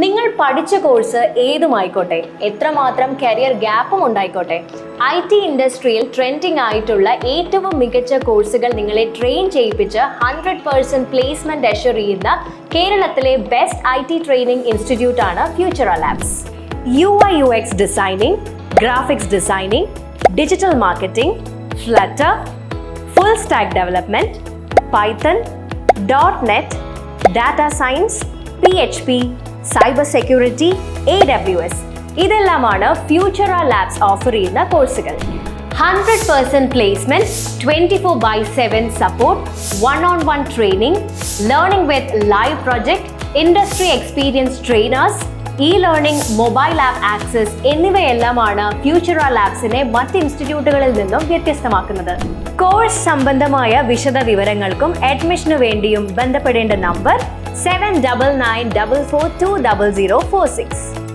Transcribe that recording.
നിങ്ങൾ പഠിച്ച കോഴ്സ് ഏതുമായിക്കോട്ടെ, എത്രമാത്രം കരിയർ ഗ്യാപ്പും ഉണ്ടായിക്കോട്ടെ, IT ഇൻഡസ്ട്രിയിൽ ട്രെൻഡിങ് ആയിട്ടുള്ള ഏറ്റവും മികച്ച കോഴ്സുകൾ നിങ്ങളെ ട്രെയിൻ ചെയ്യിപ്പിച്ച് 100% പ്ലേസ്മെന്റ് അഷ്വർ ചെയ്യുന്ന കേരളത്തിലെ ബെസ്റ്റ് IT ട്രെയിനിങ് ഇൻസ്റ്റിറ്റ്യൂട്ട് ആണ് Futura labs. UI UX designing, graphics designing, digital marketing, flutter, full stack development, python, .NET, data science, PHP, cyber security, AWS ഇതെല്ലാമാണ് ഫ്യൂച്ചറ ലാബ്സ് ഓഫർ ചെയ്യുന്ന കോഴ്സുകൾ. 100% placement, 24/7 support, one-on-one training, learning with live project, industry experience trainers, learning, mobile app access എന്നിവയെല്ലാമാണ് Futura ലാബ്സിനെ മറ്റ് ഇൻസ്റ്റിറ്റ്യൂട്ടുകളിൽ നിന്നും വ്യത്യസ്തമാക്കുന്നത്. Course സംബന്ധമായ വിശദ വിവരങ്ങൾക്കും അഡ്മിഷനു വേണ്ടിയും ബന്ധപ്പെടേണ്ട നമ്പർ 7994420046.